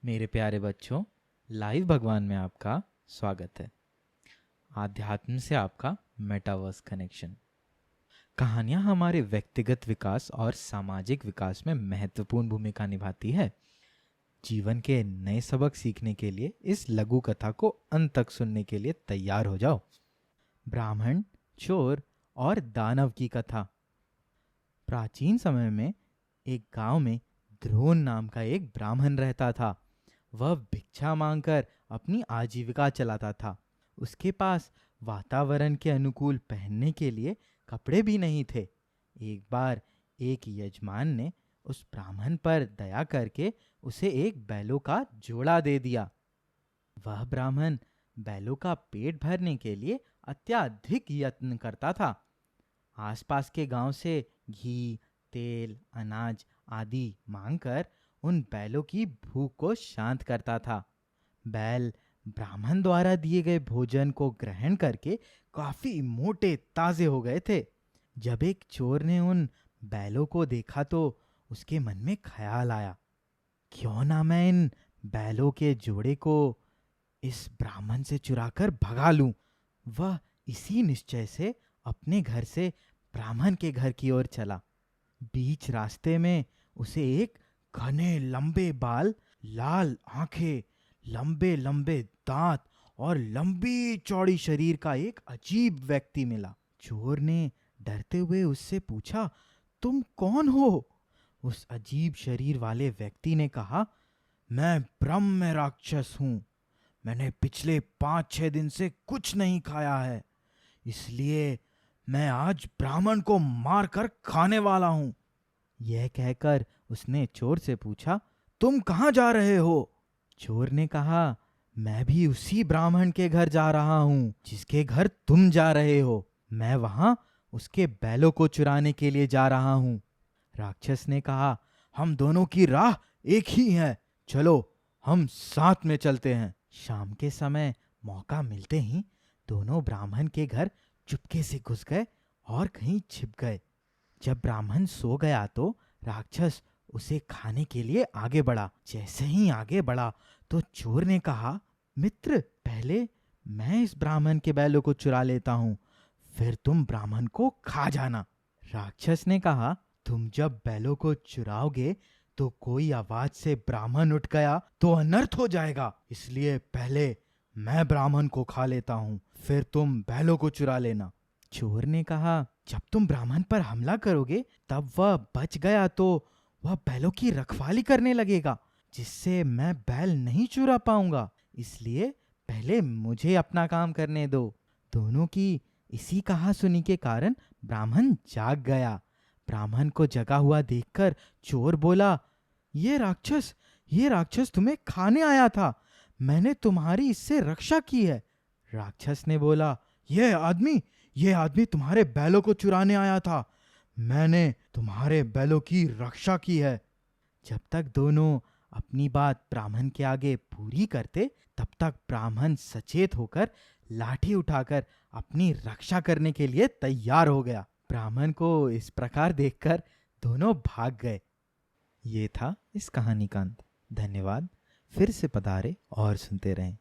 मेरे प्यारे बच्चों, लाइव भगवान में आपका स्वागत है। आध्यात्म से आपका मेटावर्स कनेक्शन। कहानियाँ हमारे व्यक्तिगत विकास और सामाजिक विकास में महत्वपूर्ण भूमिका निभाती है। जीवन के नए सबक सीखने के लिए इस लघु कथा को अंत तक सुनने के लिए तैयार हो जाओ। ब्राह्मण, चोर और दानव की कथा। प्राचीन समय में एक गांव में द्रोण नाम का एक ब्राह्मण रहता था। वह भिक्षा मांगकर अपनी आजीविका चलाता था। उसके पास वातावरण के अनुकूल पहनने के लिए कपड़े भी नहीं थे। एक बार एक यजमान ने उस ब्राह्मण पर दया करके उसे एक बैलों का जोड़ा दे दिया। वह ब्राह्मण बैलों का पेट भरने के लिए अत्यधिक यत्न करता था। आसपास के गांव से घी, तेल, अनाज आदि मांगकर उन बैलों की भूख को शांत करता था। बैल ब्राह्मण द्वारा दिए गए भोजन को ग्रहण करके काफी मोटे ताजे हो गए थे। जब एक चोर ने उन बैलों को देखा तो उसके मन में ख्याल आया, क्यों ना मैं इन बैलों के जोड़े को इस ब्राह्मण से चुराकर भगा लूं। वह इसी निश्चय से अपने घर से ब्राह्मण के घर की ओर चला। बीच रास्ते में उसे एक घने लंबे बाल, लाल आंखें, लंबे लंबे दांत और लंबी चौड़ी शरीर का एक अजीब व्यक्ति मिला। चोर ने डरते हुए उससे पूछा, तुम कौन हो? उस अजीब शरीर वाले व्यक्ति ने कहा, मैं ब्रह्म राक्षस हूं। मैंने पिछले 5-6 दिन से कुछ नहीं खाया है, इसलिए मैं आज ब्राह्मण को मारकर खाने वाला हूं। यह कहकर उसने चोर से पूछा, तुम कहाँ जा रहे हो? चोर ने कहा, मैं भी उसी ब्राह्मण के घर जा रहा हूँ जिसके घर तुम जा रहे हो। मैं वहां उसके बैलों को चुराने के लिए जा रहा हूँ। राक्षस ने कहा, हम दोनों की राह एक ही है, चलो हम साथ में चलते हैं। शाम के समय मौका मिलते ही दोनों ब्राह्मण के घर चुपके से घुस गए और कहीं छिप गए। जब ब्राह्मण सो गया तो राक्षस उसे खाने के लिए आगे बढ़ा। जैसे ही आगे बढ़ा तो चोर ने कहा, मित्र, पहले मैं इस ब्राह्मण के बैलों को चुरा लेता हूँ, फिर तुम ब्राह्मण को खा जाना। राक्षस ने कहा, तुम जब बैलों को चुराओगे तो कोई आवाज से ब्राह्मण उठ गया तो अनर्थ हो जाएगा, इसलिए पहले मैं ब्राह्मण को खा लेता हूँ, फिर तुम बैलों को चुरा लेना। चोर ने कहा, जब तुम ब्राह्मण पर हमला करोगे तब वह बच गया तो वह बैलों की रखवाली करने लगेगा, जिससे मैं बैल नहीं चुरा पाऊंगा, इसलिए पहले मुझे अपना काम करने दो। दोनों की इसी कहासुनी के कारण ब्राह्मण जाग गया। ब्राह्मण को जगा हुआ देखकर चोर बोला, ये राक्षस तुम्हें खाने आया था, मैंने तुम्हारी इससे रक्षा की है। राक्षस ने बोला, ये आदमी तुम्हारे बैलों को चुराने आया था, मैंने तुम्हारे बैलों की रक्षा की है। जब तक दोनों अपनी बात ब्राह्मण के आगे पूरी करते तब तक ब्राह्मण सचेत होकर लाठी उठाकर अपनी रक्षा करने के लिए तैयार हो गया। ब्राह्मण को इस प्रकार देखकर दोनों भाग गए। ये था इस कहानी का अंत। धन्यवाद। फिर से पधारे और सुनते रहें।